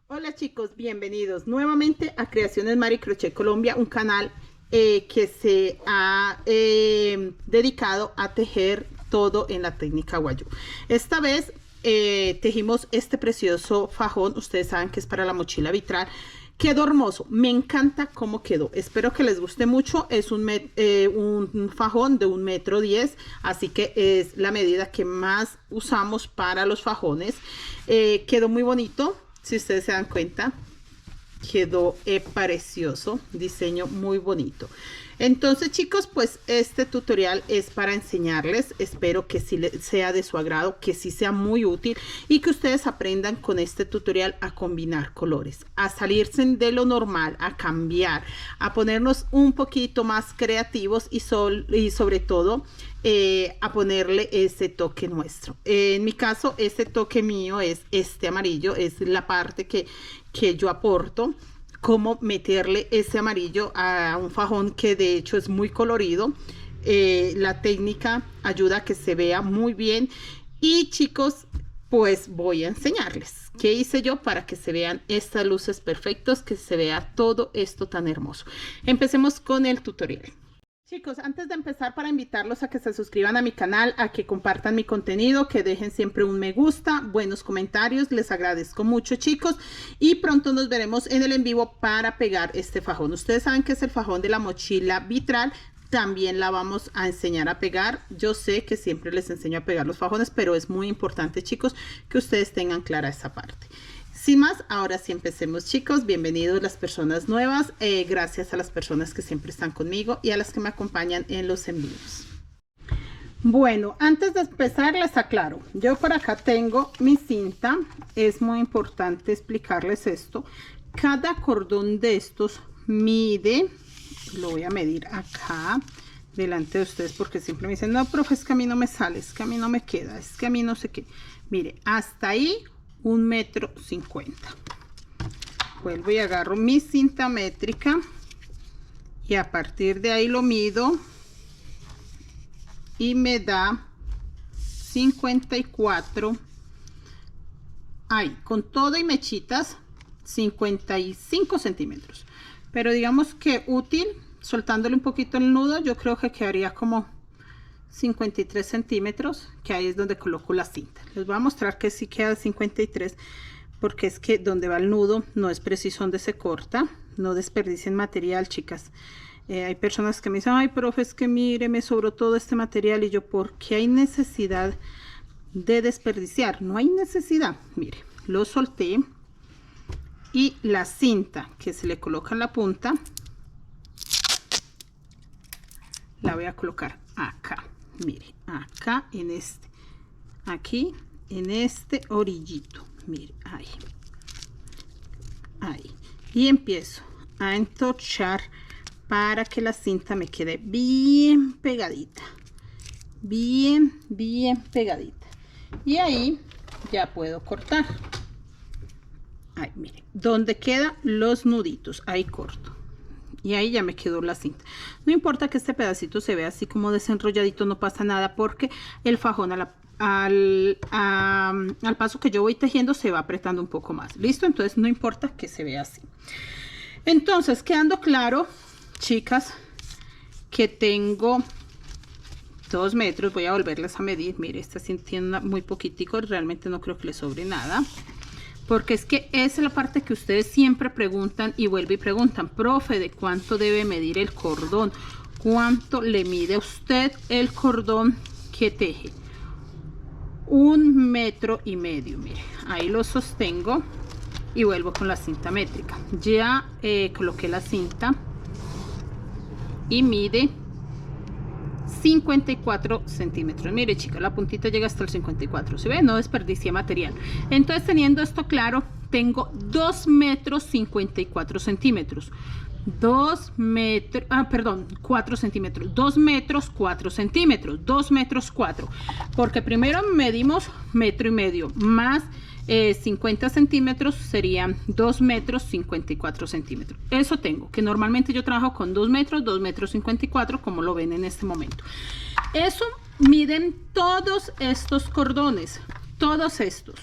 Hola chicos, bienvenidos nuevamente a Creaciones Mari Crochet Colombia, un canal que se ha dedicado a tejer todo en la técnica Guayú. Esta vez tejimos este precioso fajón, ustedes saben que es para la mochila vitral. Quedó hermoso, me encanta cómo quedó, espero que les guste mucho. Es un fajón de 1,10 m, así que es la medida que más usamos para los fajones. Quedó muy bonito, si ustedes se dan cuenta, quedó precioso, diseño muy bonito. Entonces chicos, pues este tutorial es para enseñarles, espero que sí sea de su agrado, que sí sea muy útil y que ustedes aprendan con este tutorial a combinar colores, a salirse de lo normal, a cambiar, a ponernos un poquito más creativos y sobre todo a ponerle ese toque nuestro. En mi caso, ese toque mío es este amarillo, es la parte que yo aporto. Cómo meterle ese amarillo a un fajón que de hecho es muy colorido. La técnica ayuda a que se vea muy bien. Y chicos, pues voy a enseñarles qué hice yo para que se vean estas luces perfectos, que se vea todo esto tan hermoso. Empecemos con el tutorial. Chicos, antes de empezar, para invitarlos a que se suscriban a mi canal, a que compartan mi contenido, que dejen siempre un me gusta, buenos comentarios, les agradezco mucho chicos, y pronto nos veremos en el en vivo para pegar este fajón. Ustedes saben que es el fajón de la mochila vitral, también la vamos a enseñar a pegar. Yo sé que siempre les enseño a pegar los fajones, pero es muy importante chicos que ustedes tengan clara esa parte. Sin más, ahora sí empecemos chicos. Bienvenidos las personas nuevas, gracias a las personas que siempre están conmigo y a las que me acompañan en los envíos. Bueno, antes de empezar les aclaro, yo por acá tengo mi cinta. Es muy importante explicarles esto. Cada cordón de estos mide, lo voy a medir acá delante de ustedes porque siempre me dicen, no profe, es que a mí no me sale, es que a mí no me queda, es que a mí no sé qué. Mire, hasta ahí 1,50 m. Vuelvo y agarro mi cinta métrica y a partir de ahí lo mido y me da 54, ahí con todo y mechitas, 55 centímetros, pero digamos que útil, soltándole un poquito el nudo, yo creo que quedaría como 53 centímetros, que ahí es donde coloco la cinta. Les voy a mostrar que sí queda 53, porque es que donde va el nudo no es preciso donde se corta. No desperdicien material chicas. Hay personas que me dicen, ay profe, es que mire, me sobró todo este material, y yo, ¿por qué hay necesidad de desperdiciar? No hay necesidad. Mire, lo solté y la cinta que se le coloca en la punta la voy a colocar acá. Mire, acá en este, aquí en este orillito, mire, ahí, ahí, y empiezo a entorchar para que la cinta me quede bien pegadita, bien pegadita, y ahí ya puedo cortar. Ahí, mire, donde quedan los nuditos, ahí corto. Y ahí ya me quedó la cinta. No importa que este pedacito se vea así como desenrolladito, no pasa nada, porque el fajón al paso que yo voy tejiendo se va apretando un poco más. ¿Listo? Entonces no importa que se vea así. Entonces, quedando claro, chicas, que tengo 2 metros. Voy a volverles a medir. Mire, esta sí tiene muy poquitico, realmente no creo que le sobre nada. Porque es que esa es la parte que ustedes siempre preguntan y vuelven y preguntan, profe, ¿de cuánto debe medir el cordón? ¿Cuánto le mide a usted el cordón que teje? 1,5 m. Mire, ahí lo sostengo y vuelvo con la cinta métrica. Ya coloqué la cinta y mide 54 centímetros. Mire chicas, la puntita llega hasta el 54. ¿Se ve? No desperdicié material. Entonces, teniendo esto claro, tengo 2,54 centímetros. 4 centímetros. 2 metros 4 centímetros. 2 metros 4. Porque primero medimos 1,5 m más 50 centímetros, serían 2 metros 54 centímetros. Eso tengo, que normalmente yo trabajo con 2 metros, 2 metros 54, como lo ven en este momento. Eso miden todos estos cordones, todos estos.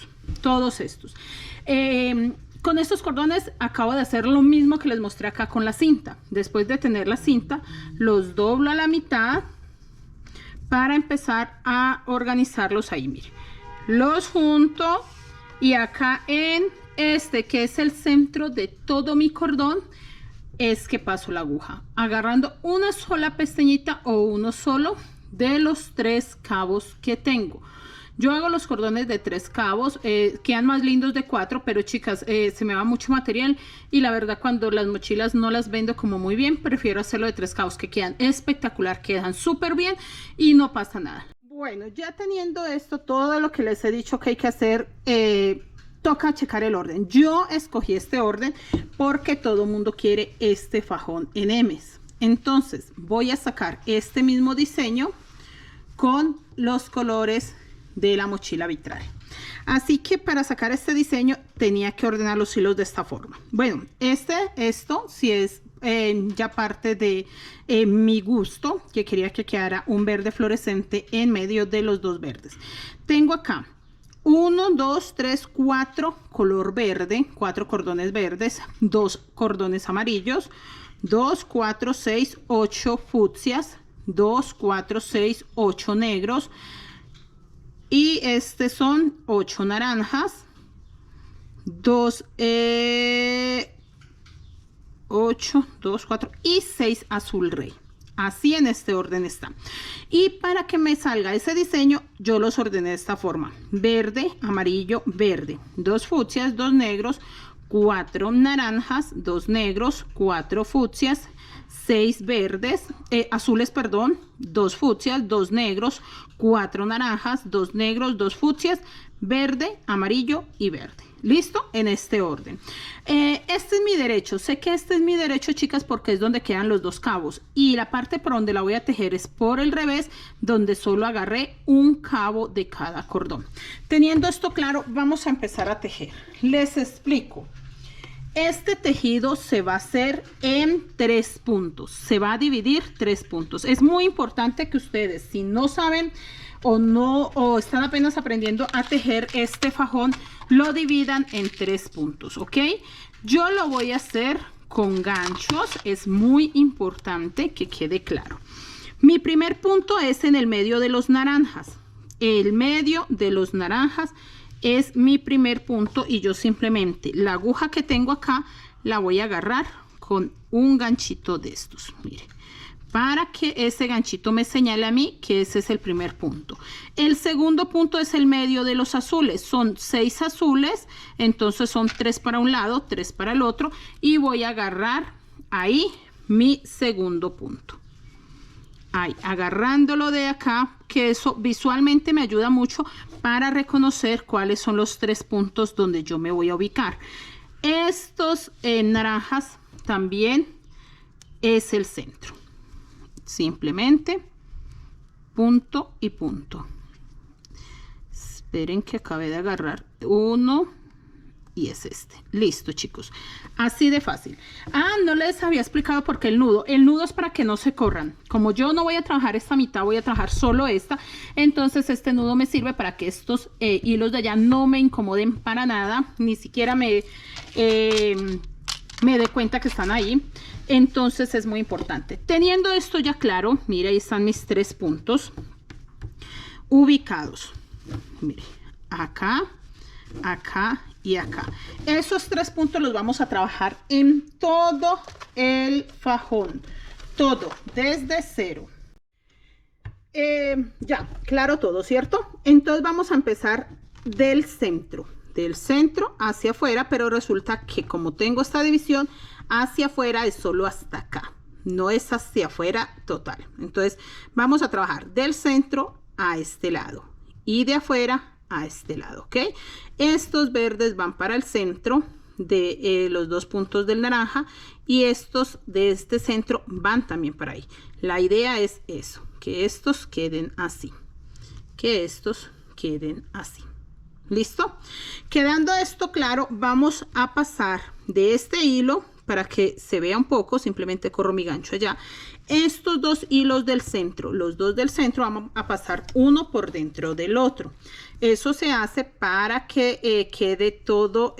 Con estos cordones acabo de hacer lo mismo que les mostré acá con la cinta. Después de tener la cinta, los doblo a la mitad para empezar a organizarlos ahí, miren. Los junto y acá en este, que es el centro de todo mi cordón, es que paso la aguja, agarrando una sola pestañita o uno solo de los 3 cabos que tengo. Yo hago los cordones de 3 cabos, quedan más lindos de 4, pero chicas, se me va mucho material y la verdad cuando las mochilas no las vendo como muy bien, prefiero hacerlo de 3 cabos que quedan espectacular, quedan súper bien y no pasa nada. Bueno, ya teniendo esto, todo lo que les he dicho que hay que hacer, toca checar el orden. Yo escogí este orden porque todo el mundo quiere este fajón en M's. Entonces voy a sacar este mismo diseño con los colores de la mochila vitraje. Así que para sacar este diseño tenía que ordenar los hilos de esta forma. Bueno, esto sí es ya parte de mi gusto, que quería que quedara un verde fluorescente en medio de los 2 verdes. Tengo acá 1, 2, 3, 4 color verde, 4 cordones verdes, 2 cordones amarillos, 2, 4, 6, 8 fucsias, 2, 4, 6, 8 negros, y son 8 naranjas, 8, 2, 4 y 6 azul rey. Así en este orden está. Y para que me salga ese diseño, yo los ordené de esta forma: verde, amarillo, verde, 2 fucsias, 2 negros, 4 naranjas, 2 negros, 4 fucsias, 6 verdes, azules, perdón, 2 fucsias, 2 negros, 4 naranjas, 2 negros, 2 fucsias, verde, amarillo y verde. ¿Listo? En este orden. Este es mi derecho. Sé que este es mi derecho, chicas, porque es donde quedan los 2 cabos. Y la parte por donde la voy a tejer es por el revés, donde solo agarré un cabo de cada cordón. Teniendo esto claro, vamos a empezar a tejer. Les explico. Este tejido se va a hacer en 3 puntos. Se va a dividir 3 puntos. Es muy importante que ustedes, si no saben o están apenas aprendiendo a tejer este fajón, lo dividan en 3 puntos, ¿ok? Yo lo voy a hacer con ganchos. Es muy importante que quede claro. Mi primer punto es en el medio de los naranjas. El medio de los naranjas es mi primer punto y yo simplemente la aguja que tengo acá la voy a agarrar con un ganchito de estos, miren, para que ese ganchito me señale a mí que ese es el primer punto. El segundo punto es el medio de los azules. Son 6 azules, entonces son 3 para un lado, 3 para el otro, y voy a agarrar ahí mi segundo punto. Ahí, agarrándolo de acá, que eso visualmente me ayuda mucho para reconocer cuáles son los 3 puntos donde yo me voy a ubicar. Estos naranjas también es el centro. Simplemente punto y punto. Esperen que acabe de agarrar uno y es este. Listo, chicos, así de fácil. No les había explicado por qué el nudo es para que no se corran. Como yo no voy a trabajar esta mitad, voy a trabajar solo esta, entonces este nudo me sirve para que estos hilos de allá no me incomoden para nada, ni siquiera me dé cuenta que están ahí. Entonces es muy importante. Teniendo esto ya claro, mire, ahí están mis 3 puntos ubicados. Mire, acá, acá y acá. Esos 3 puntos los vamos a trabajar en todo el fajón. Todo, desde cero. Ya, claro todo, ¿cierto? Entonces vamos a empezar del centro hacia afuera, pero resulta que como tengo esta división, hacia afuera es solo hasta acá, no es hacia afuera total. Entonces vamos a trabajar del centro a este lado y de afuera a este lado, ¿ok? Estos verdes van para el centro de los 2 puntos del naranja y estos de este centro van también para ahí. La idea es eso, que estos queden así, que estos queden así. ¿Listo? Quedando esto claro, vamos a pasar de este hilo, para que se vea un poco, simplemente corro mi gancho allá. Estos 2 hilos del centro, los 2 del centro, vamos a pasar uno por dentro del otro. Eso se hace para que quede todo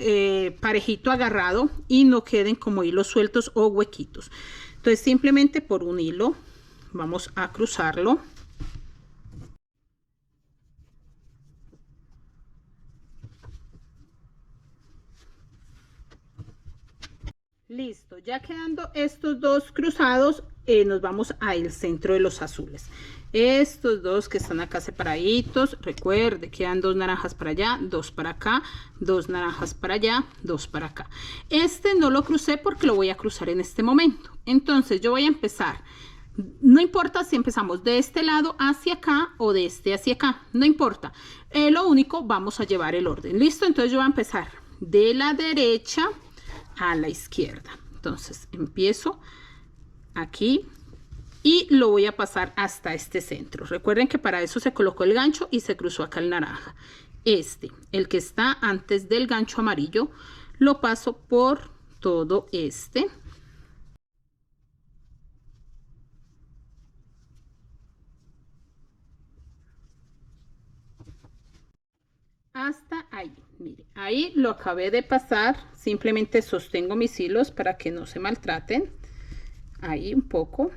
parejito agarrado y no queden como hilos sueltos o huequitos. Entonces simplemente por un hilo vamos a cruzarlo. Listo, ya quedando estos dos cruzados, nos vamos al centro de los azules. Estos dos que están acá separaditos, recuerde, quedan dos naranjas para allá, dos para acá, dos naranjas para allá, dos para acá. Este no lo crucé porque lo voy a cruzar en este momento. Entonces yo voy a empezar, no importa si empezamos de este lado hacia acá o de este hacia acá, no importa. Lo único, vamos a llevar el orden. ¿Listo? Entonces yo voy a empezar de la derecha a la izquierda. Entonces empiezo aquí y lo voy a pasar hasta este centro. Recuerden que para eso se colocó el gancho y se cruzó acá el naranja. El que está antes del gancho amarillo, lo paso por todo este. Hasta ahí, mire, ahí lo acabé de pasar. Simplemente sostengo mis hilos para que no se maltraten. Ahí un poco.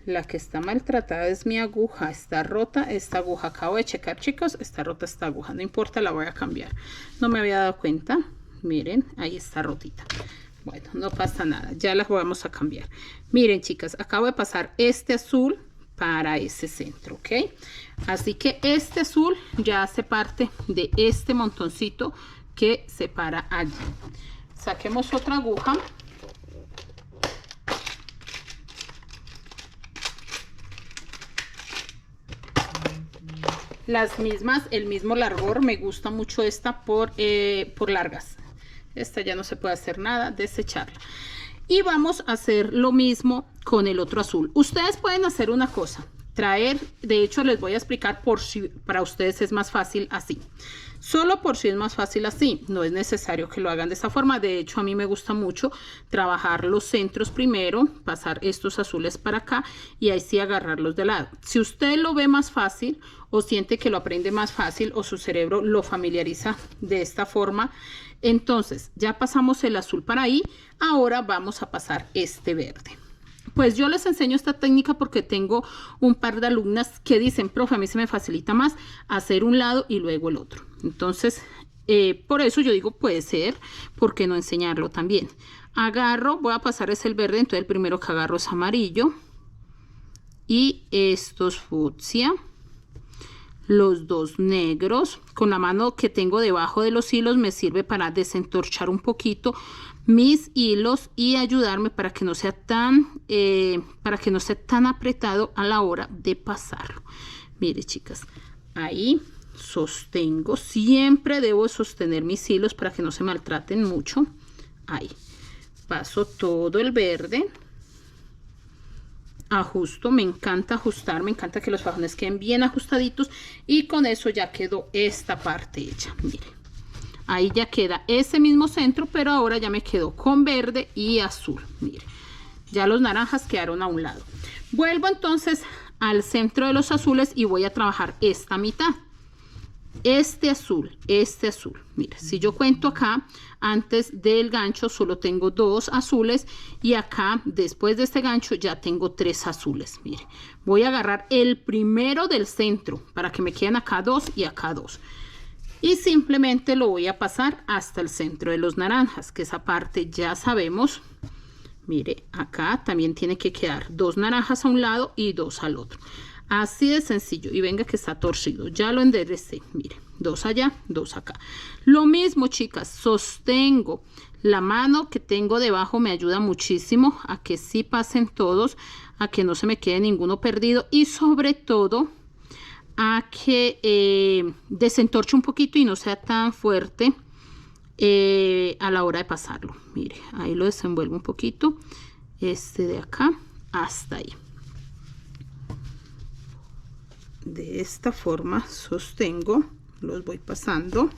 La que está maltratada es mi aguja, está rota esta aguja. Acabo de checar, chicos, está rota esta aguja, no importa, la voy a cambiar. No me había dado cuenta, miren, ahí está rotita. Bueno, no pasa nada, ya las vamos a cambiar. Miren, chicas, acabo de pasar este azul para ese centro, ¿ok? Así que este azul ya hace parte de este montoncito que separa allí. Saquemos otra aguja. Las mismas, el mismo largor, me gusta mucho esta por largas. Esta ya no se puede hacer nada, desecharla. Y vamos a hacer lo mismo con el otro azul. Ustedes pueden hacer una cosa, traer, de hecho les voy a explicar por si para ustedes es más fácil así. Solo por si es más fácil así, no es necesario que lo hagan de esta forma. De hecho, a mí me gusta mucho trabajar los centros primero, pasar estos azules para acá y ahí sí agarrarlos de lado. Si usted lo ve más fácil o siente que lo aprende más fácil o su cerebro lo familiariza de esta forma, entonces ya pasamos el azul para ahí. Ahora vamos a pasar este verde. Pues yo les enseño esta técnica porque tengo un par de alumnas que dicen, profe, a mí se me facilita más hacer un lado y luego el otro. Entonces, por eso yo digo, puede ser, ¿por qué no enseñarlo también? Agarro, voy a pasar es el verde, entonces el primero que agarro es amarillo. Y estos fucsia. Los dos negros. Con la mano que tengo debajo de los hilos me sirve para desentorchar un poquito mis hilos y ayudarme para que no sea tan apretado a la hora de pasarlo. Mire, chicas, ahí sostengo, siempre debo sostener mis hilos para que no se maltraten mucho. Ahí paso todo el verde, ajusto, me encanta ajustar, me encanta que los fajones queden bien ajustaditos y con eso ya quedó esta parte hecha. Mire, ahí ya queda ese mismo centro, pero ahora ya me quedó con verde y azul. Mire, ya los naranjas quedaron a un lado. Vuelvo entonces al centro de los azules y voy a trabajar esta mitad. Este azul. Mire, si yo cuento acá, antes del gancho solo tengo dos azules y acá, después de este gancho, ya tengo tres azules. Mire, voy a agarrar el primero del centro para que me queden acá dos y acá dos. Y simplemente lo voy a pasar hasta el centro de los naranjas, que esa parte ya sabemos. Mire, acá también tiene que quedar dos naranjas a un lado y dos al otro. Así de sencillo. Y venga que está torcido. Ya lo enderecé. Mire, dos allá, dos acá. Lo mismo, chicas. Sostengo. La mano que tengo debajo me ayuda muchísimo a que sí pasen todos, a que no se me quede ninguno perdido y sobre todo a que desentorche un poquito y no sea tan fuerte a la hora de pasarlo. Mire, ahí lo desenvuelvo un poquito. Este de acá hasta ahí. De esta forma sostengo, los voy pasando.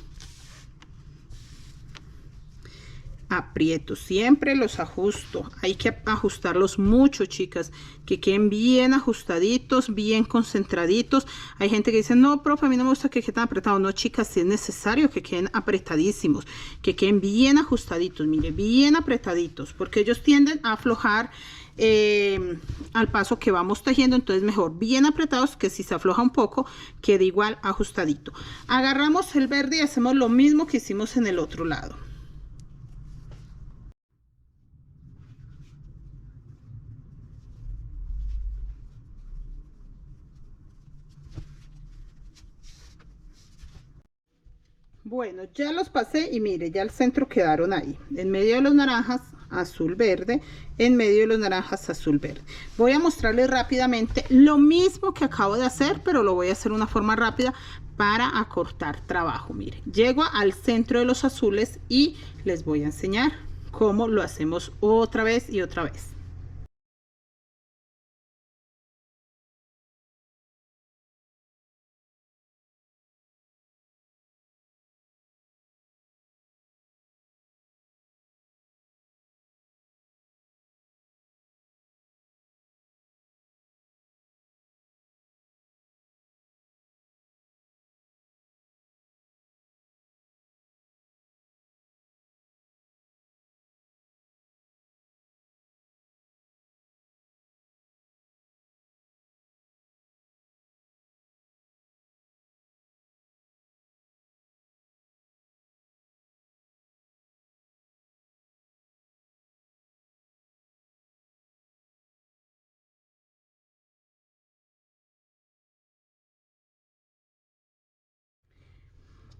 aprieto, siempre los ajusto. Hay que ajustarlos mucho, chicas, que queden bien ajustaditos, bien concentraditos. Hay gente que dice, no, profe, a mí no me gusta que queden apretados. No, chicas, sí es necesario que queden apretadísimos, que queden bien ajustaditos, mire, bien apretaditos, porque ellos tienden a aflojar al paso que vamos tejiendo. Entonces mejor bien apretados, que si se afloja un poco quede igual ajustadito. Agarramos el verde y hacemos lo mismo que hicimos en el otro lado. Bueno, ya los pasé y mire, ya el centro quedaron ahí, en medio de los naranjas, azul verde, en medio de los naranjas, azul verde. Voy a mostrarles rápidamente lo mismo que acabo de hacer, pero lo voy a hacer de una forma rápida para acortar trabajo. Mire, llego al centro de los azules y les voy a enseñar cómo lo hacemos otra vez y otra vez.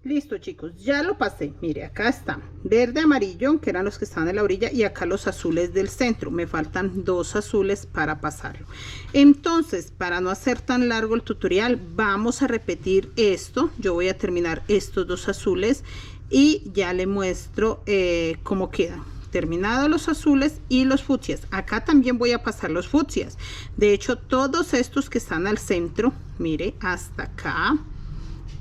Listo, chicos, ya lo pasé. Mire, acá está verde, amarillo, que eran los que estaban en la orilla, y acá los azules del centro. Me faltan dos azules para pasarlo. Entonces, para no hacer tan largo el tutorial, vamos a repetir esto. Yo voy a terminar estos dos azules y ya le muestro cómo quedan. Terminados los azules y los fucsias. Acá también voy a pasar los fucsias. De hecho, todos estos que están al centro, mire, hasta acá,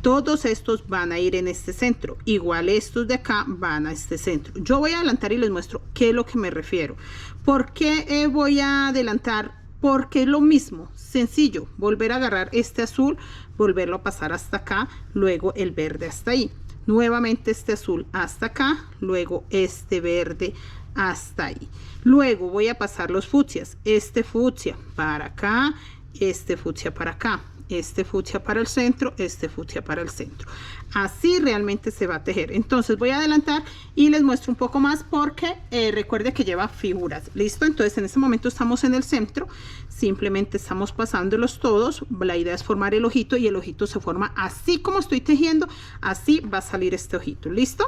todos estos van a ir en este centro, igual estos de acá van a este centro. Yo voy a adelantar y les muestro qué es lo que me refiero. ¿Por qué voy a adelantar? Porque es lo mismo, sencillo, volver a agarrar este azul, volverlo a pasar hasta acá, luego el verde hasta ahí, nuevamente este azul hasta acá, luego este verde hasta ahí. Luego voy a pasar los fucsias, este fucsia para acá, este fucsia para acá, este fucsia para el centro, este fucsia para el centro. Así realmente se va a tejer. Entonces voy a adelantar y les muestro un poco más porque recuerde que lleva figuras. Listo, entonces en este momento estamos en el centro, simplemente estamos pasándolos todos. La idea es formar el ojito y el ojito se forma así como estoy tejiendo, así va a salir este ojito. ¿Listo?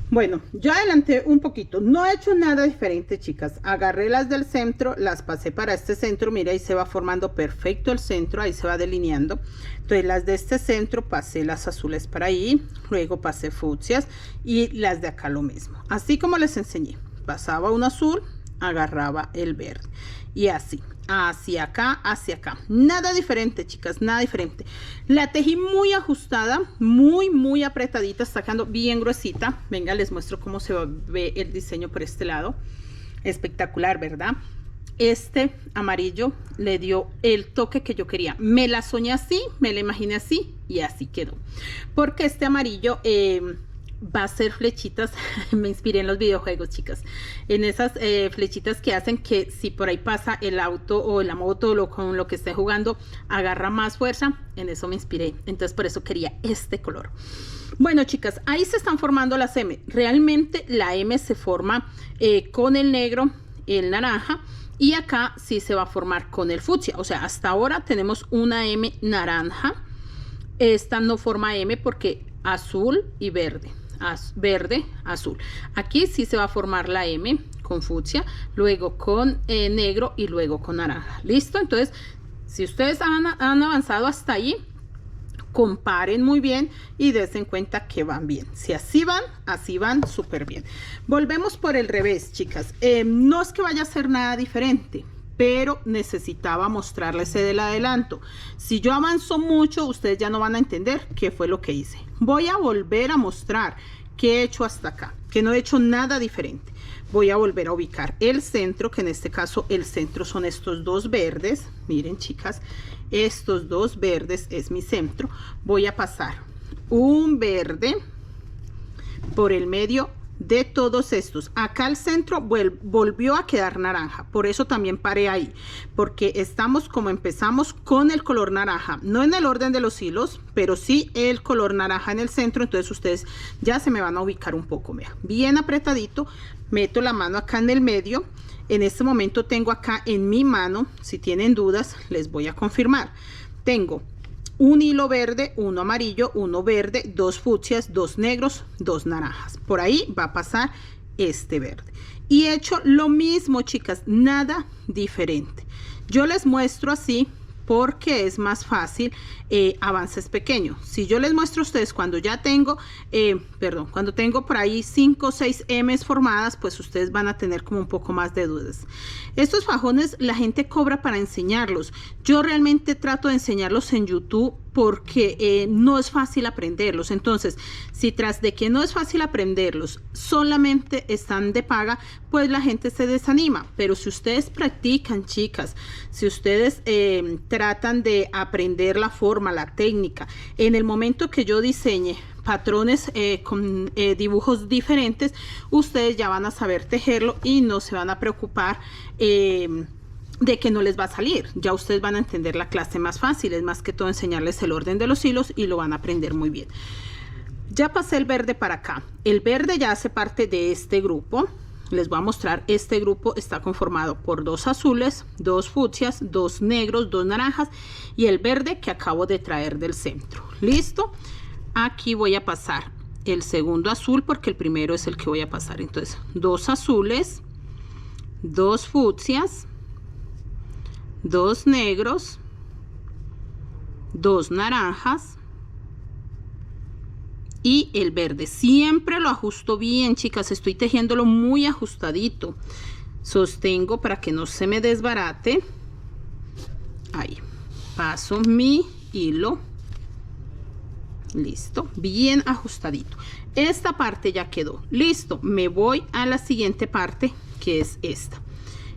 Bueno, ya adelanté un poquito, no he hecho nada diferente, chicas. Agarré las del centro, las pasé para este centro, mira, ahí se va formando perfecto el centro, ahí se va delineando. Entonces las de este centro pasé las azules para ahí, luego pasé fucsias y las de acá lo mismo, así como les enseñé. Pasaba un azul, agarraba el verde y así, hacia acá, nada diferente, chicas, nada diferente. La tejí muy ajustada, muy apretadita, está quedando bien gruesita. Venga, les muestro cómo se ve el diseño por este lado. Espectacular, ¿verdad? Este amarillo le dio el toque que yo quería. Me la soñé así, me la imaginé así y así quedó, porque este amarillo va a ser flechitas. Me inspiré en los videojuegos, chicas, en esas flechitas que hacen que si por ahí pasa el auto o la moto o con lo que esté jugando, agarra más fuerza. En eso me inspiré, entonces por eso quería este color. Bueno, chicas, ahí se están formando las M. Realmente la M se forma con el negro, el naranja, y acá sí se va a formar con el fucsia. O sea, hasta ahora tenemos una M naranja. Esta no forma M porque azul y verde, verde, azul. Aquí sí se va a formar la M con fucsia, luego con negro y luego con naranja. ¿Listo? Entonces, si ustedes han avanzado hasta ahí, comparen muy bien y dense cuenta que van bien. Si así van súper bien. Volvemos por el revés, chicas. No es que vaya a ser nada diferente, pero necesitaba mostrarles el adelanto. Si yo avanzo mucho, ustedes ya no van a entender qué fue lo que hice. Voy a volver a mostrar ¿Qué he hecho hasta acá? Que no he hecho nada diferente. Voy a volver a ubicar el centro, que en este caso el centro son estos dos verdes. Miren, chicas, estos dos verdes es mi centro. Voy a pasar un verde por el medio de todos estos. Acá el centro volvió a quedar naranja, por eso también paré ahí, porque estamos como empezamos con el color naranja, no en el orden de los hilos, pero sí el color naranja en el centro. Entonces ustedes ya se me van a ubicar un poco, vean, bien apretadito. Meto la mano acá en el medio. En este momento tengo acá en mi mano, si tienen dudas les voy a confirmar, tengo un hilo verde, uno amarillo, uno verde, dos fucsias, dos negros, dos naranjas. Por ahí va a pasar este verde. Y he hecho lo mismo, chicas, nada diferente. Yo les muestro así porque es más fácil, avances pequeños. Si yo les muestro a ustedes cuando ya tengo, cuando tengo por ahí 5 o 6 M's formadas, pues ustedes van a tener como un poco más de dudas. Estos fajones la gente cobra para enseñarlos. Yo realmente trato de enseñarlos en YouTube porque no es fácil aprenderlos. Entonces, si tras de que no es fácil aprenderlos, solamente están de paga, pues la gente se desanima. Pero si ustedes practican, chicas, si ustedes tratan de aprender la forma, la técnica, en el momento que yo diseñe patrones con dibujos diferentes, ustedes ya van a saber tejerlo y no se van a preocupar de que no les va a salir. Ya ustedes van a entender la clase más fácil. Es más que todo enseñarles el orden de los hilos y lo van a aprender muy bien. Ya pasé el verde para acá. El verde ya hace parte de este grupo. Les voy a mostrar, este grupo está conformado por dos azules, dos fucsias, dos negros, dos naranjas y el verde que acabo de traer del centro. ¿Listo? Aquí voy a pasar el segundo azul porque el primero es el que voy a pasar. Entonces, dos azules, dos fucsias, dos negros, dos naranjas y el verde. Siempre lo ajusto bien, chicas, estoy tejiéndolo muy ajustadito. Sostengo para que no se me desbarate. Ahí paso mi hilo. Listo, bien ajustadito. Esta parte ya quedó. Listo, me voy a la siguiente parte, que es esta,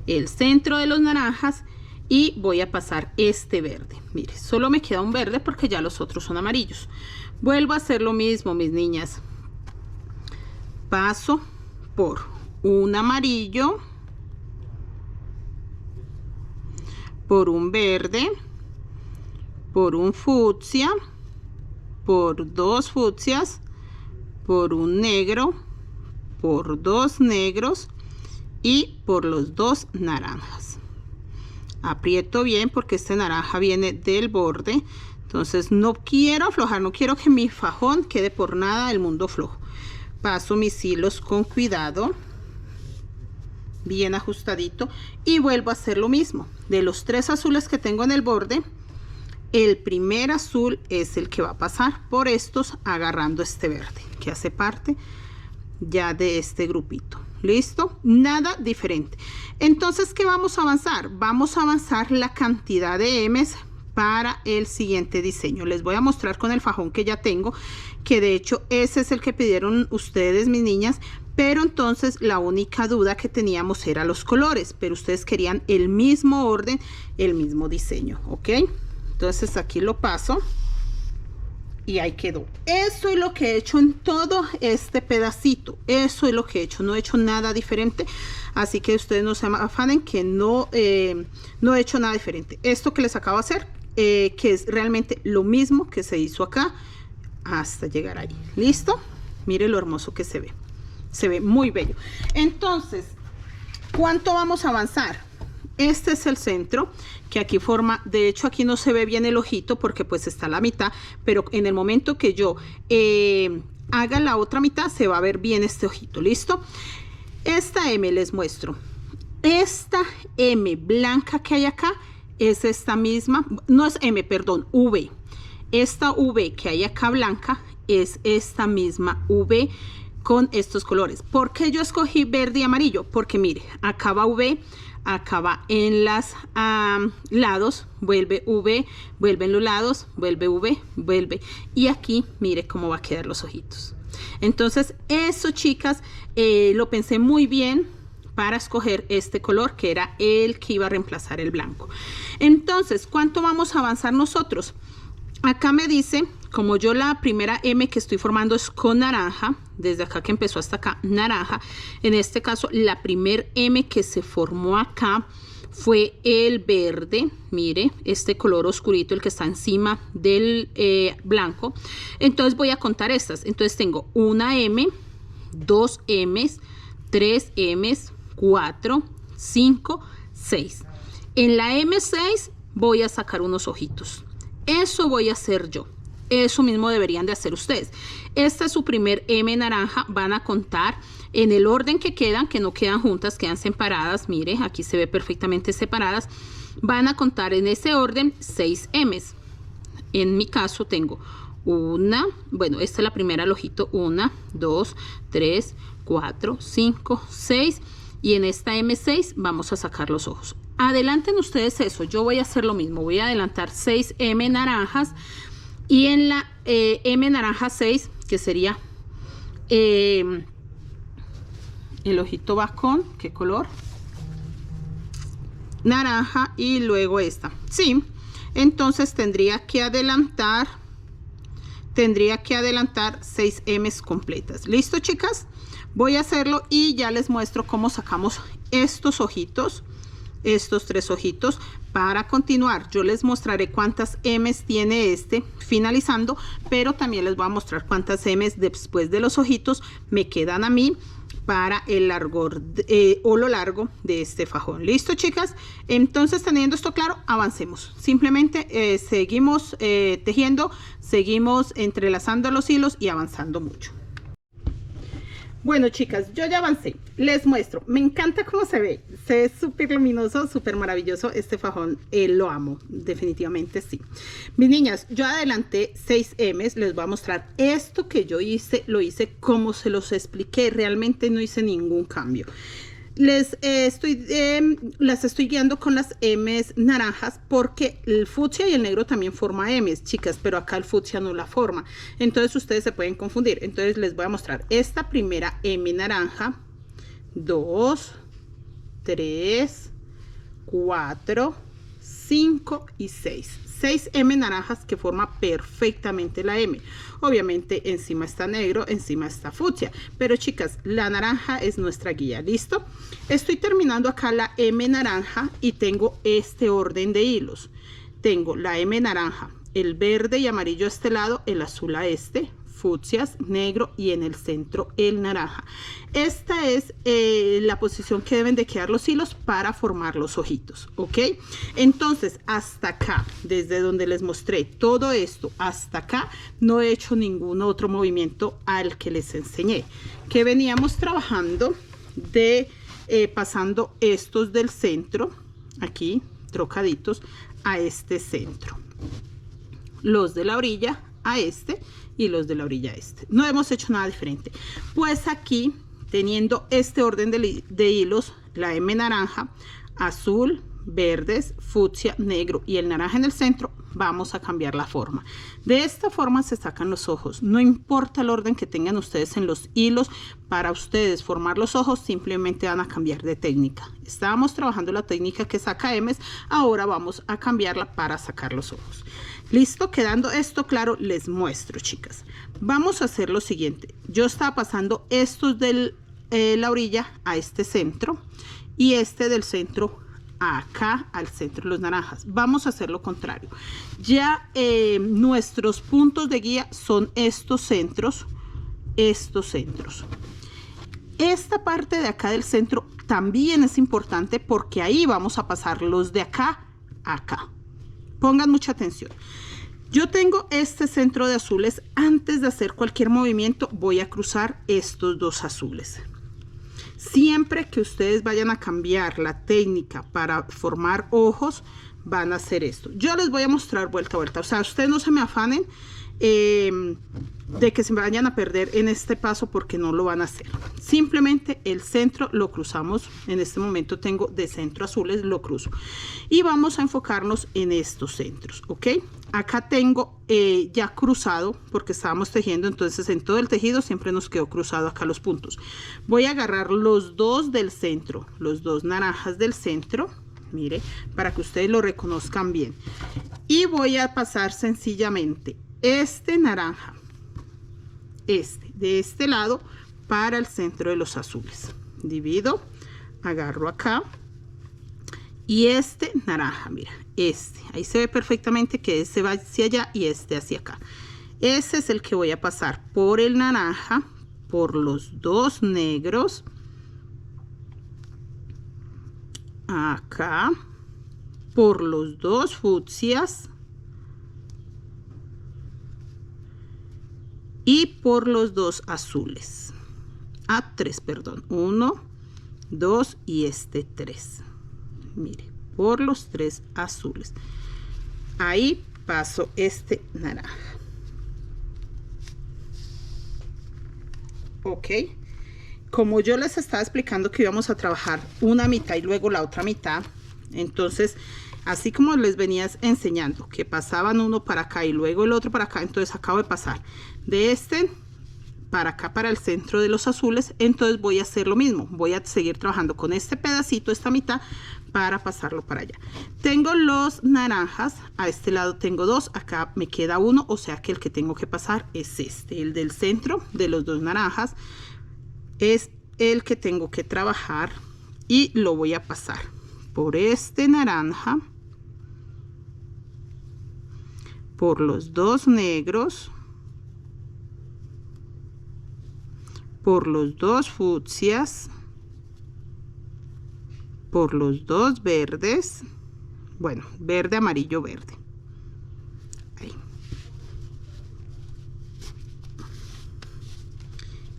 el centro de los naranjas. Y voy a pasar este verde. Mire, solo me queda un verde porque ya los otros son amarillos. Vuelvo a hacer lo mismo, mis niñas. Paso por un amarillo, por un verde, por un fucsia, por dos fucsias, por un negro, por dos negros y por los dos naranjas. Aprieto bien porque este naranja viene del borde, entonces no quiero aflojar, no quiero que mi fajón quede por nada del mundo flojo. Paso mis hilos con cuidado, bien ajustadito, y vuelvo a hacer lo mismo. De los tres azules que tengo en el borde, el primer azul es el que va a pasar por estos agarrando este verde que hace parte ya de este grupito. ¿Listo? Nada diferente. Entonces, ¿qué vamos a avanzar? Vamos a avanzar la cantidad de M's para el siguiente diseño. Les voy a mostrar con el fajón que ya tengo, que de hecho ese es el que pidieron ustedes, mis niñas, pero entonces la única duda que teníamos era los colores, pero ustedes querían el mismo orden, el mismo diseño, ¿ok? Entonces aquí lo paso. Y ahí quedó. Eso es lo que he hecho en todo este pedacito. Eso es lo que he hecho. No he hecho nada diferente. Así que ustedes no se afanen que no he hecho nada diferente. Esto que les acabo de hacer, que es realmente lo mismo que se hizo acá hasta llegar ahí. ¿Listo? Mire lo hermoso que se ve. Se ve muy bello. Entonces, ¿cuánto vamos a avanzar? Este es el centro que aquí forma, de hecho aquí no se ve bien el ojito porque pues está a la mitad, pero en el momento que yo haga la otra mitad se va a ver bien este ojito. ¿Listo? Esta M les muestro. Esta M blanca que hay acá es esta misma, no es M, perdón, V. Esta V que hay acá blanca es esta misma V con estos colores. ¿Por qué yo escogí verde y amarillo? Porque mire, acá va V, acaba en los lados, vuelve V, vuelve en los lados, vuelve V, vuelve. Y aquí, mire cómo va a quedar los ojitos. Entonces eso, chicas, lo pensé muy bien para escoger este color, que era el que iba a reemplazar el blanco. Entonces, ¿cuánto vamos a avanzar nosotros? Acá me dice, como yo la primera M que estoy formando es con naranja, desde acá que empezó hasta acá, naranja. En este caso, la primer M que se formó acá fue el verde. Mire, este color oscurito, el que está encima del blanco. Entonces voy a contar estas. Entonces tengo una M, dos M's, tres M's, 4, 5, 6. En la M6 voy a sacar unos ojitos. Eso voy a hacer yo. Eso mismo deberían de hacer ustedes. Esta es su primer M naranja. Van a contar en el orden que quedan, que no quedan juntas, quedan separadas. Mire, aquí se ve perfectamente separadas. Van a contar en ese orden 6 M's. En mi caso tengo una, bueno, esta es la primera al ojito, 1, 2, 3, 4, 5, 6. Y en esta M6 vamos a sacar los ojos. Adelanten ustedes eso, yo voy a hacer lo mismo. Voy a adelantar 6 M naranjas. Y en la M naranja 6, que sería el ojito va con, ¿qué color? Naranja. Y luego esta, ¿sí? Entonces tendría que adelantar 6 M's completas. ¿Listo, chicas? Voy a hacerlo y ya les muestro cómo sacamos estos ojitos, estos 3 ojitos. Para continuar, yo les mostraré cuántas M's tiene este finalizando, pero también les voy a mostrar cuántas M's después de los ojitos me quedan a mí para el largor o lo largo de este fajón. ¿Listo, chicas? Entonces, teniendo esto claro, avancemos. Simplemente seguimos tejiendo, seguimos entrelazando los hilos y avanzando mucho. Bueno, chicas, yo ya avancé, les muestro. Me encanta cómo se ve súper luminoso, súper maravilloso este fajón. Lo amo, definitivamente sí. Mis niñas, yo adelanté 6 M's. Les voy a mostrar esto que yo hice. Lo hice como se los expliqué. Realmente no hice ningún cambio. Las estoy guiando con las M's naranjas porque el fucsia y el negro también forma M's, chicas, pero acá el fucsia no la forma. Entonces ustedes se pueden confundir. Entonces les voy a mostrar esta primera M naranja, 2, 3, 4, 5 y 6. 6 M naranjas que forma perfectamente la M. Obviamente encima está negro, encima está fucsia, pero chicas, la naranja es nuestra guía. ¿Listo? Estoy terminando acá la M naranja y tengo este orden de hilos. Tengo la M naranja, el verde y amarillo a este lado, el azul a este, fucsias, negro y en el centro el naranja. Esta es la posición que deben de quedar los hilos para formar los ojitos, ¿ok? Entonces hasta acá, desde donde les mostré todo esto hasta acá, no he hecho ningún otro movimiento al que les enseñé, que veníamos trabajando de pasando estos del centro, aquí trocaditos, a este centro, los de la orilla a este y los de la orilla a este. No hemos hecho nada diferente. Pues aquí, teniendo este orden de hilos, la M naranja, azul, verdes, fucsia, negro y el naranja en el centro, vamos a cambiar la forma. De esta forma se sacan los ojos. No importa el orden que tengan ustedes en los hilos, para ustedes formar los ojos simplemente van a cambiar de técnica. Estábamos trabajando la técnica que saca M's, ahora vamos a cambiarla para sacar los ojos. Listo, quedando esto claro, les muestro, chicas. Vamos a hacer lo siguiente. Yo estaba pasando estos de la orilla a este centro y este del centro acá al centro de los naranjas. Vamos a hacer lo contrario. Ya nuestros puntos de guía son estos centros, Esta parte de acá del centro también es importante porque ahí vamos a pasar los de acá a acá. Pongan mucha atención. Yo tengo este centro de azules. Antes de hacer cualquier movimiento voy a cruzar estos dos azules. Siempre que ustedes vayan a cambiar la técnica para formar ojos, van a hacer esto. Yo les voy a mostrar vuelta a vuelta. O sea, ustedes no se me afanen de que se vayan a perder en este paso, porque no lo van a hacer. Simplemente el centro lo cruzamos. En este momento tengo de centro azules, lo cruzo y vamos a enfocarnos en estos centros. Ok, acá tengo ya cruzado porque estábamos tejiendo, entonces en todo el tejido siempre nos quedó cruzado acá los puntos. Voy a agarrar los dos del centro, los dos naranjas del centro, mire, para que ustedes lo reconozcan bien, y voy a pasar sencillamente este naranja, de este lado para el centro de los azules. Divido, agarro acá y este naranja, mira, ahí se ve perfectamente que este va hacia allá y este hacia acá. Ese es el que voy a pasar por el naranja, por los dos negros, acá, por los dos fucsias y por los dos azules. Tres, perdón, 1, 2 y este 3. Mire, por los tres azules. Ahí paso este naranja. Ok, como yo les estaba explicando que íbamos a trabajar una mitad y luego la otra mitad, entonces así como les venía enseñando que pasaban uno para acá y luego el otro para acá, entonces acabo de pasar de este para acá, para el centro de los azules. Entonces voy a hacer lo mismo, voy a seguir trabajando con este pedacito, esta mitad, para pasarlo para allá. Tengo los naranjas, a este lado tengo dos, acá me queda uno, o sea que el que tengo que pasar es este, el del centro de los dos naranjas, es el que tengo que trabajar y lo voy a pasar por este naranja, por los dos negros, por los dos fucsias, por los dos verdes, bueno, verde, amarillo, verde. Ahí.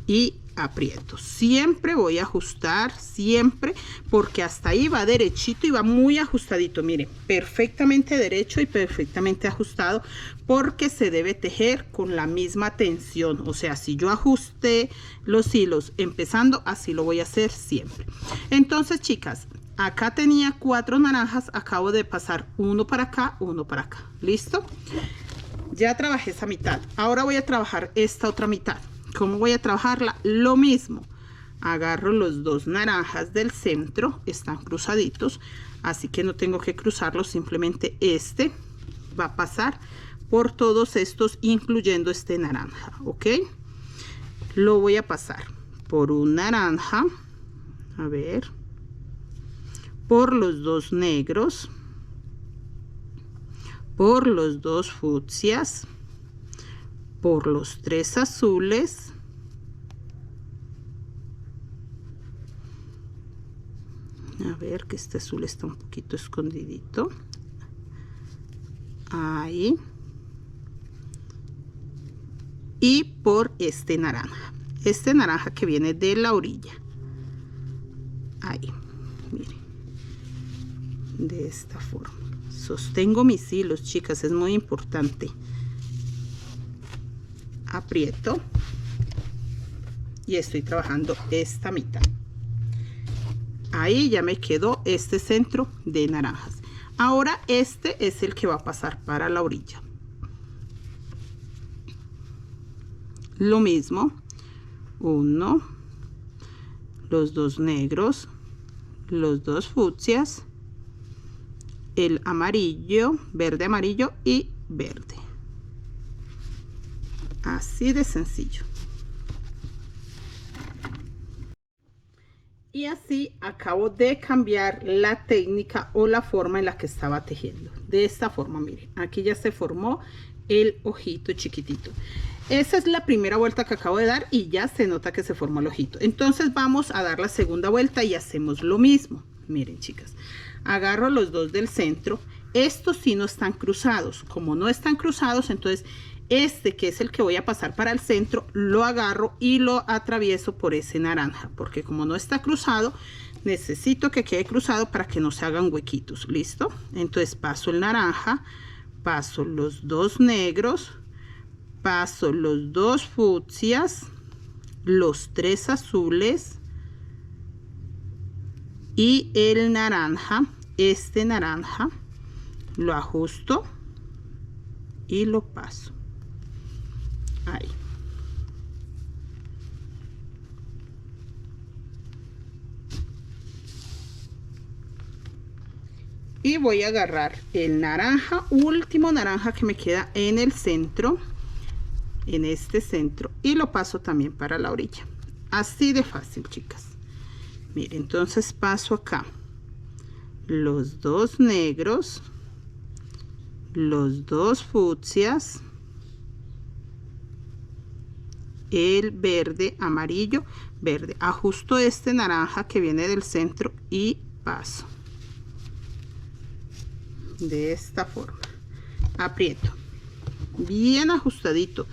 Y aprieto. Siempre voy a ajustar, siempre, porque hasta ahí va derechito y va muy ajustadito. Miren, perfectamente derecho y perfectamente ajustado, porque se debe tejer con la misma tensión. O sea, si yo ajusté los hilos empezando, así lo voy a hacer siempre. Entonces, chicas, acá tenía 4 naranjas, acabo de pasar uno para acá, uno para acá. ¿Listo? Ya trabajé esa mitad. Ahora voy a trabajar esta otra mitad. ¿Cómo voy a trabajarla? Lo mismo. Agarro los dos naranjas del centro, están cruzaditos, así que no tengo que cruzarlos, simplemente este va a pasar por todos estos, incluyendo este naranja. ¿Ok? Lo voy a pasar por un naranja, a ver, por los dos negros, por los dos fucsias, por los tres azules, a ver que este azul está un poquito escondidito, ahí, y por este naranja que viene de la orilla, ahí, miren, de esta forma. Sostengo mis hilos, chicas, es muy importante. Aprieto y estoy trabajando esta mitad. Ahí ya me quedó este centro de naranjas. Ahora este es el que va a pasar para la orilla. Lo mismo, uno, los dos negros, los dos fucsias, el amarillo, verde, amarillo y verde. Así de sencillo. Y así acabo de cambiar la técnica o la forma en la que estaba tejiendo. De esta forma, miren, aquí ya se formó el ojito chiquitito. Esa es la primera vuelta que acabo de dar y ya se nota que se formó el ojito. Entonces vamos a dar la segunda vuelta y hacemos lo mismo. Miren, chicas, agarro los dos del centro. Estos sí no están cruzados. Como no están cruzados, entonces este, que es el que voy a pasar para el centro, lo agarro y lo atravieso por ese naranja, porque como no está cruzado, necesito que quede cruzado para que no se hagan huequitos. ¿Listo? Entonces paso el naranja, paso los dos negros, paso los 2 fucsias, los 3 azules y el naranja. Este naranja lo ajusto y lo paso ahí. Y voy a agarrar el naranja, último naranja que me queda en el centro, en este centro, y lo paso también para la orilla. Así de fácil, chicas. Miren, entonces paso acá los 2 negros, los 2 fucsias, el verde, amarillo, verde. Ajusto este naranja que viene del centro y paso de esta forma, aprieto bien ajustadito.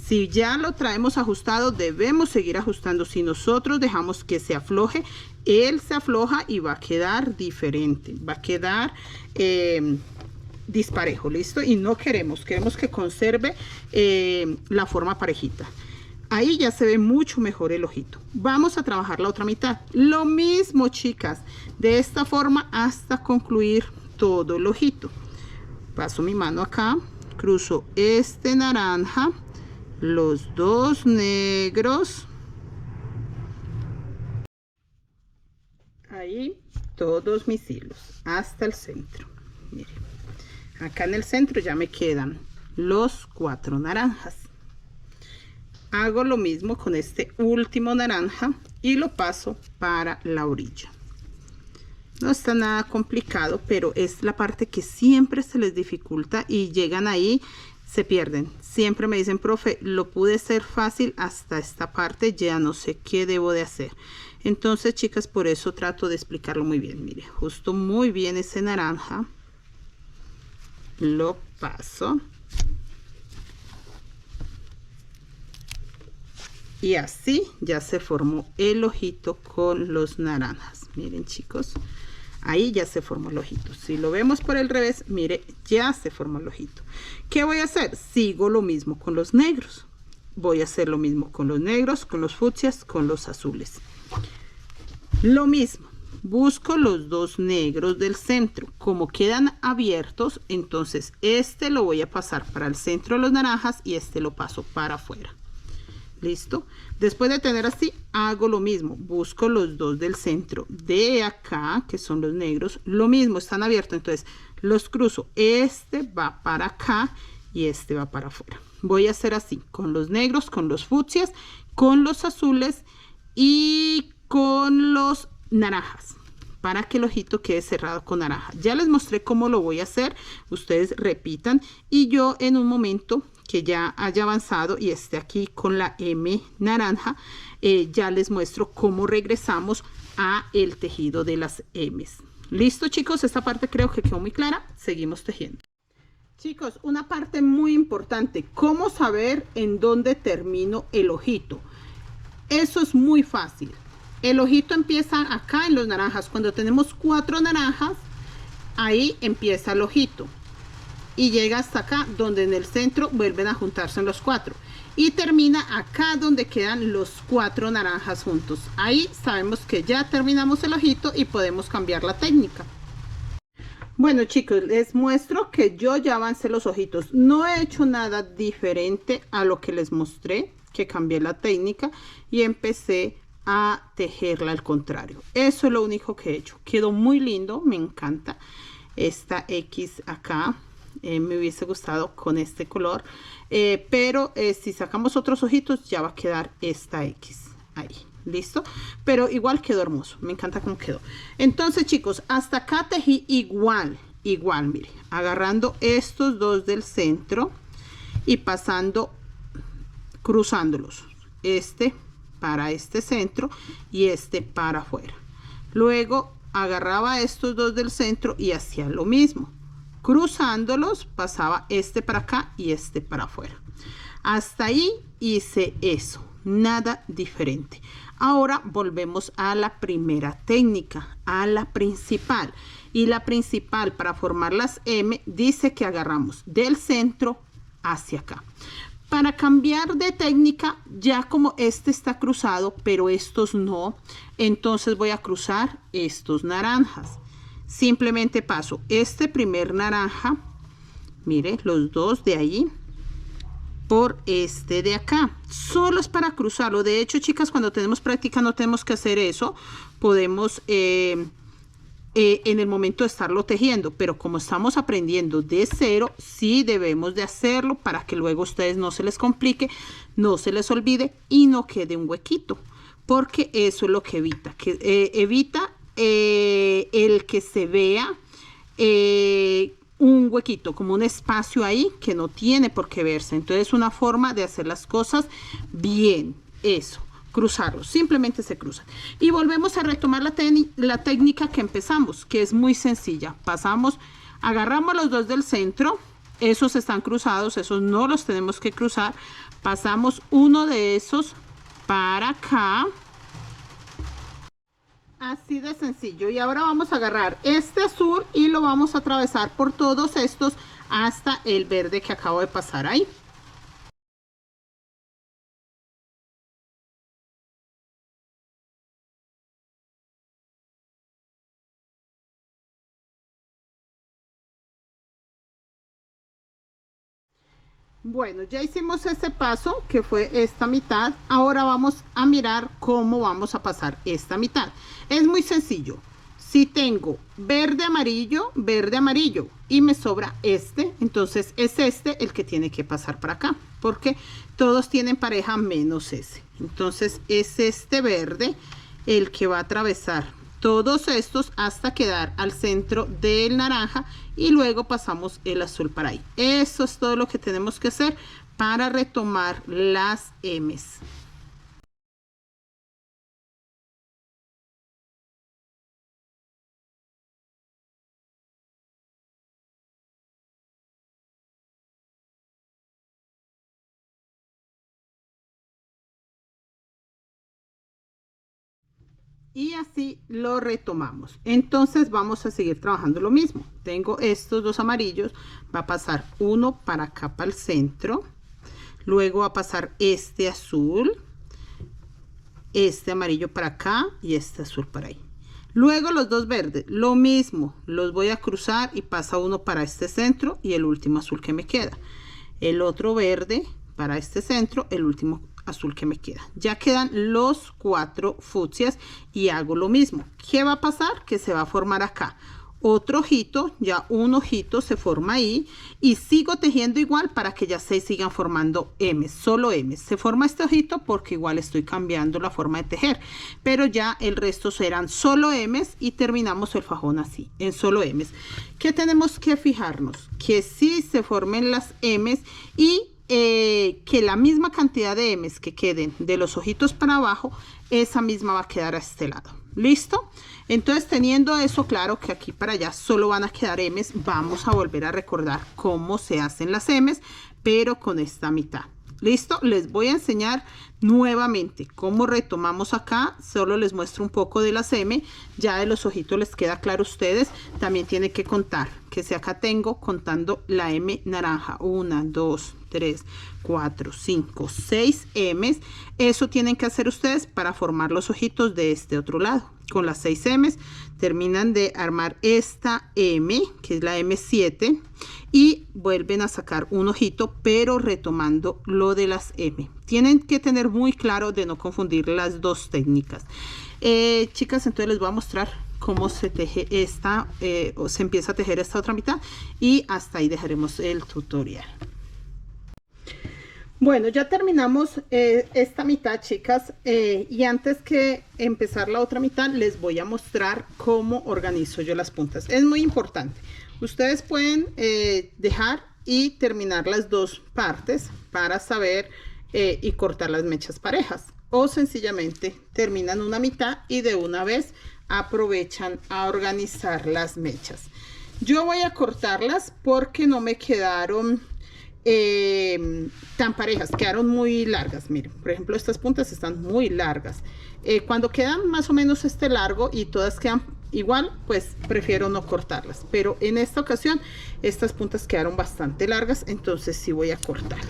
Si ya lo traemos ajustado, debemos seguir ajustando. Si nosotros dejamos que se afloje, él se afloja y va a quedar diferente, va a quedar disparejo, listo, y no queremos que conserve la forma parejita. Ahí ya se ve mucho mejor el ojito. Vamos a trabajar la otra mitad, lo mismo, chicas, de esta forma hasta concluir todo el ojito. Paso mi mano acá, cruzo este naranja, los 2 negros, ahí todos mis hilos hasta el centro. Miren, acá en el centro ya me quedan los 4 naranjas. Hago lo mismo con este último naranja y lo paso para la orilla. No está nada complicado, pero es la parte que siempre se les dificulta y llegan ahí, se pierden. Siempre me dicen, profe, lo pude hacer fácil hasta esta parte, ya no sé qué debo de hacer. Entonces, chicas, por eso trato de explicarlo muy bien. Mire, justo muy bien ese naranja. Lo paso. Y así ya se formó el ojito con los naranjas. Miren, chicos, ahí ya se formó el ojito. Si lo vemos por el revés, mire, ya se formó el ojito. ¿Qué voy a hacer? Sigo lo mismo con los negros. Voy a hacer lo mismo con los negros, con los fucsias, con los azules. Lo mismo. Busco los 2 negros del centro. Como quedan abiertos, entonces este lo voy a pasar para el centro de los naranjas y este lo paso para afuera. Listo. Después de tener así, hago lo mismo. Busco los 2 del centro de acá, que son los negros. Lo mismo, están abiertos. Entonces los cruzo. Este va para acá y este va para afuera. Voy a hacer así con los negros, con los fucsias, con los azules y con los naranjas, para que el ojito quede cerrado con naranja. Ya les mostré cómo lo voy a hacer. Ustedes repitan y yo en un momento que ya haya avanzado y esté aquí con la M naranja, ya les muestro cómo regresamos a el tejido de las M's. Listo, chicos, esta parte creo que quedó muy clara. Seguimos tejiendo. Chicos, una parte muy importante, cómo saber en dónde termino el ojito. Eso es muy fácil. El ojito empieza acá en los naranjas. Cuando tenemos 4 naranjas, ahí empieza el ojito y llega hasta acá, donde en el centro vuelven a juntarse los 4 y termina acá donde quedan los 4 naranjas juntos. Ahí sabemos que ya terminamos el ojito y podemos cambiar la técnica. Bueno, chicos, les muestro que yo ya avancé los ojitos. No he hecho nada diferente a lo que les mostré, que cambié la técnica y empecé a tejerla al contrario. Eso es lo único que he hecho. Quedó muy lindo, me encanta esta X acá. Me hubiese gustado con este color, pero si sacamos otros ojitos ya va a quedar esta X ahí. Listo, pero igual quedó hermoso, me encanta cómo quedó. Entonces, chicos, hasta acá tejí igual, mire, agarrando estos 2 del centro y pasando, cruzándolos, este para este centro y este para afuera. Luego agarraba estos 2 del centro y hacía lo mismo, cruzándolos, pasaba este para acá y este para afuera. Hasta ahí hice eso, nada diferente. Ahora volvemos a la primera técnica, a la principal. Y la principal para formar las M dice que agarramos del centro hacia acá. Para cambiar de técnica, ya como este está cruzado, pero estos no, entonces voy a cruzar estos naranjas. Simplemente paso este primer naranja, mire, los dos de ahí, por este de acá. Solo es para cruzarlo. De hecho, chicas, cuando tenemos práctica no tenemos que hacer eso. Podemos en el momento de estarlo tejiendo, pero como estamos aprendiendo de cero, sí debemos de hacerlo para que luego a ustedes no se les complique, no se les olvide y no quede un huequito, porque eso es lo que evita, el que se vea un huequito, como un espacio ahí que no tiene por qué verse. Entonces, una forma de hacer las cosas bien, eso, cruzarlos, simplemente se cruzan. Y volvemos a retomar la técnica que empezamos, que es muy sencilla. Pasamos, agarramos los dos del centro, esos están cruzados, esos no los tenemos que cruzar. Pasamos uno de esos para acá. Así de sencillo. Y ahora vamos a agarrar este azul y lo vamos a atravesar por todos estos hasta el verde que acabo de pasar ahí. Bueno, ya hicimos ese paso que fue esta mitad. Ahora vamos a mirar cómo vamos a pasar esta mitad. Es muy sencillo. Si tengo verde, amarillo y me sobra este, entonces es este el que tiene que pasar para acá, porque todos tienen pareja menos ese. Entonces es este verde el que va a atravesar todos estos hasta quedar al centro del naranja y luego pasamos el azul para ahí. Eso es todo lo que tenemos que hacer para retomar las M's. Y así lo retomamos. Entonces vamos a seguir trabajando lo mismo. Tengo estos dos amarillos, va a pasar uno para acá, para el centro. Luego va a pasar este azul, este amarillo para acá y este azul para ahí. Luego los dos verdes, lo mismo, los voy a cruzar y pasa uno para este centro y el último azul que me queda. El otro verde para este centro, el último azul que me queda. Ya quedan los 4 fucsias y hago lo mismo. ¿Qué va a pasar? Que se va a formar acá otro ojito, ya un ojito se forma ahí y sigo tejiendo igual para que ya se sigan formando M's, solo M's. Se forma este ojito porque igual estoy cambiando la forma de tejer, pero ya el resto serán solo M's y terminamos el fajón así, en solo M's. ¿Qué tenemos que fijarnos? Que sí se formen las M's y que la misma cantidad de M's que queden de los ojitos para abajo, esa misma va a quedar a este lado. ¿Listo? Entonces, teniendo eso claro, que aquí para allá solo van a quedar M's, vamos a volver a recordar cómo se hacen las M's, pero con esta mitad. ¿Listo? Les voy a enseñar nuevamente cómo retomamos acá. Solo les muestro un poco de las M. Ya de los ojitos les queda claro a ustedes. También tienen que contar, que si acá tengo contando la M naranja, 1, 2, 3, 4, 5, 6 M's. Eso tienen que hacer ustedes para formar los ojitos de este otro lado. Con las 6 M's terminan de armar esta M, que es la M7, y vuelven a sacar un ojito, pero retomando lo de las M. Tienen que tener muy claro de no confundir las dos técnicas. Chicas, entonces les voy a mostrar cómo se teje esta, o se empieza a tejer esta otra mitad, y hasta ahí dejaremos el tutorial. Bueno, ya terminamos esta mitad, chicas, y antes que empezar la otra mitad les voy a mostrar cómo organizo yo las puntas. Es muy importante. Ustedes pueden dejar y terminar las dos partes para saber y cortar las mechas parejas, o sencillamente terminan una mitad y de una vez aprovechan a organizar las mechas. Yo voy a cortarlas porque no me quedaron tan parejas, quedaron muy largas. Miren, por ejemplo, estas puntas están muy largas. Cuando quedan más o menos este largo y todas quedan igual, pues prefiero no cortarlas, pero en esta ocasión estas puntas quedaron bastante largas, entonces sí voy a cortar.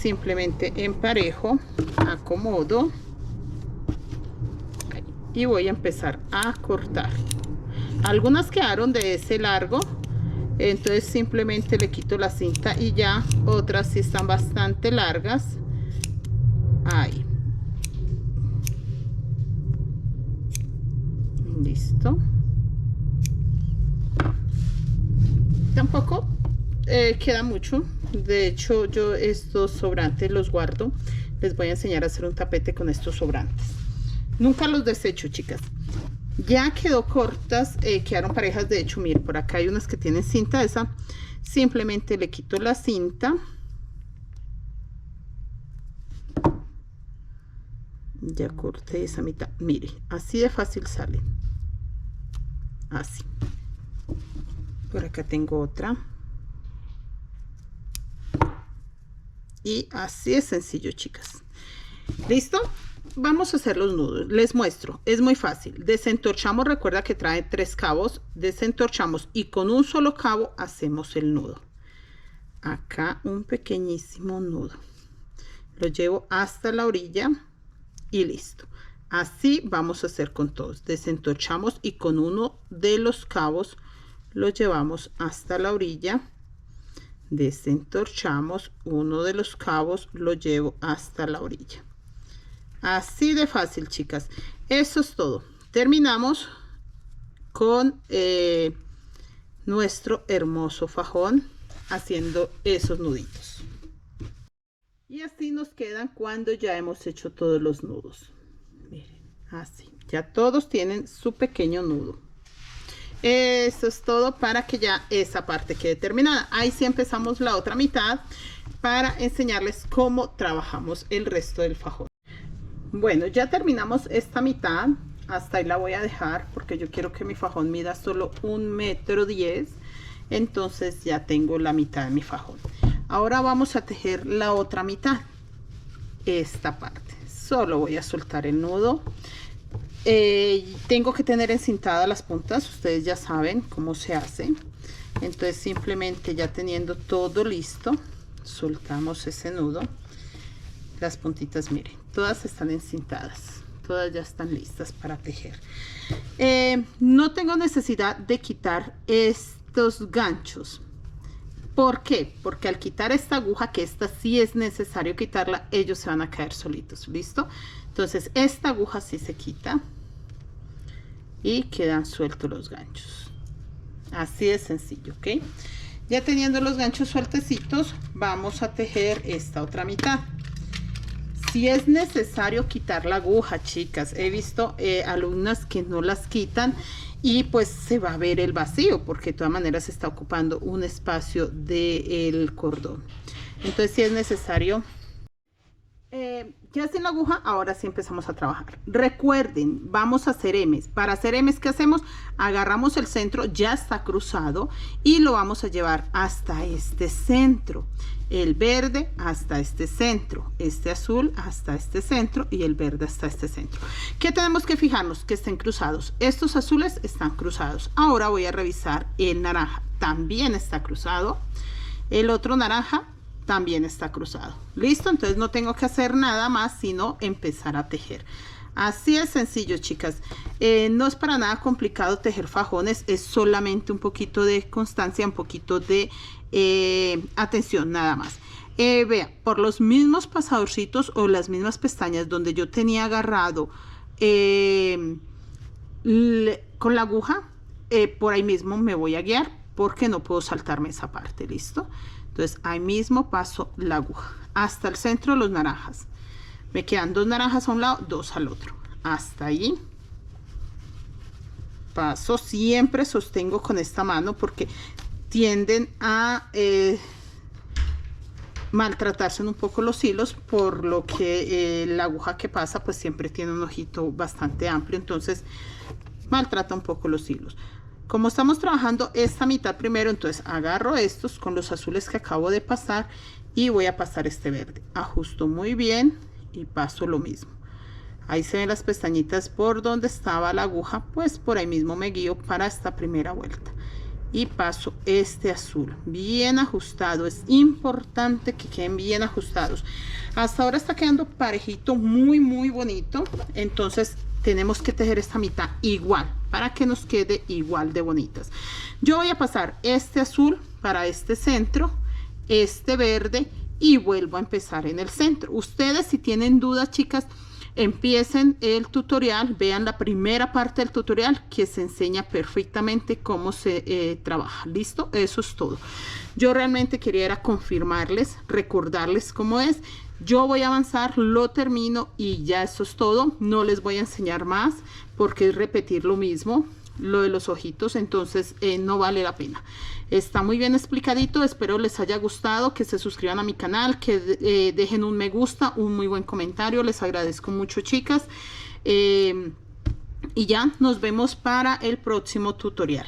simplemente emparejo, acomodo y voy a empezar a cortar. Algunas quedaron de ese largo, entonces simplemente le quito la cinta y ya. Otras sí están bastante largas. Ahí. Listo. Tampoco queda mucho. De hecho, yo estos sobrantes los guardo. Les voy a enseñar a hacer un tapete con estos sobrantes. Nunca los desecho, chicas. Ya quedó cortas, quedaron parejas. De hecho, miren, por acá hay unas que tienen cinta esa. Simplemente le quito la cinta. Ya corté esa mitad. Mire, así de fácil sale. Así. Por acá tengo otra. Y así es sencillo, chicas. ¿Listo? Vamos a hacer los nudos. Les muestro. Es muy fácil. Desentorchamos. Recuerda que trae 3 cabos. Desentorchamos y con un solo cabo hacemos el nudo. Acá un pequeñísimo nudo. Lo llevo hasta la orilla y listo. Así vamos a hacer con todos. Desentorchamos y con uno de los cabos lo llevamos hasta la orilla. Desentorchamos, uno de los cabos lo llevo hasta la orilla. Así de fácil, chicas. Eso es todo. Terminamos con nuestro hermoso fajón haciendo esos nuditos. Y así nos quedan cuando ya hemos hecho todos los nudos. Miren, así. Ya todos tienen su pequeño nudo. Eso es todo para que ya esa parte quede terminada. Ahí sí empezamos la otra mitad para enseñarles cómo trabajamos el resto del fajón. Bueno, ya terminamos esta mitad. Hasta ahí la voy a dejar porque yo quiero que mi fajón mida solo 1,10 m. Entonces ya tengo la mitad de mi fajón. Ahora vamos a tejer la otra mitad. Esta parte. Solo voy a soltar el nudo. Tengo que tener encintadas las puntas. Ustedes ya saben cómo se hace. Entonces simplemente ya teniendo todo listo, soltamos ese nudo. Las puntitas, miren, todas están encintadas. Todas ya están listas para tejer. No tengo necesidad de quitar estos ganchos. ¿Por qué? Porque al quitar esta aguja, que esta sí es necesario quitarla, ellos se van a caer solitos. ¿Listo? Entonces esta aguja sí se quita y quedan sueltos los ganchos. Así de sencillo, ¿ok? Ya teniendo los ganchos sueltecitos, vamos a tejer esta otra mitad. Si es necesario quitar la aguja, chicas, he visto alumnas que no las quitan y pues se va a ver el vacío porque de todas maneras se está ocupando un espacio del cordón. Entonces si es necesario, ya sin la aguja, ahora sí empezamos a trabajar. Recuerden, vamos a hacer M's. Para hacer M's, ¿qué hacemos? Agarramos el centro, ya está cruzado, y lo vamos a llevar hasta este centro. El verde hasta este centro, este azul hasta este centro y el verde hasta este centro. ¿Qué tenemos que fijarnos? Que estén cruzados. Estos azules están cruzados. Ahora voy a revisar el naranja. También está cruzado. El otro naranja también está cruzado. Listo, entonces no tengo que hacer nada más sino empezar a tejer. Así es sencillo, chicas. No es para nada complicado tejer fajones, es solamente un poquito de constancia, un poquito de atención, nada más. Vea, por los mismos pasadorcitos o las mismas pestañas donde yo tenía agarrado con la aguja, por ahí mismo me voy a guiar porque no puedo saltarme esa parte. Listo, entonces ahí mismo paso la aguja hasta el centro de los naranjas. Me quedan 2 naranjas a un lado, 2 al otro. Hasta ahí paso. Siempre sostengo con esta mano porque tienden a maltratarse un poco los hilos, por lo que la aguja que pasa pues siempre tiene un ojito bastante amplio, entonces maltrata un poco los hilos. Como estamos trabajando esta mitad primero, entonces agarro estos con los azules que acabo de pasar y voy a pasar este verde. Ajusto muy bien y paso lo mismo. Ahí se ven las pestañitas por donde estaba la aguja, pues por ahí mismo me guío para esta primera vuelta. y paso este azul bien ajustado. Es importante que queden bien ajustados. Hasta ahora está quedando parejito, muy bonito. Entonces tenemos que tejer esta mitad igual para que nos quede igual de bonitas. Yo voy a pasar este azul para este centro, este verde, y vuelvo a empezar en el centro. Ustedes, si tienen dudas, chicas, empiecen el tutorial, vean la primera parte del tutorial que se enseña perfectamente cómo se trabaja. Listo, eso es todo. Yo realmente quería era confirmarles, recordarles cómo es. Yo voy a avanzar, lo termino y ya eso es todo. No les voy a enseñar más porque es repetir lo mismo, lo de los ojitos, entonces no vale la pena. Está muy bien explicadito, espero les haya gustado, que se suscriban a mi canal, que dejen un me gusta, un muy buen comentario, les agradezco mucho, chicas, y ya nos vemos para el próximo tutorial.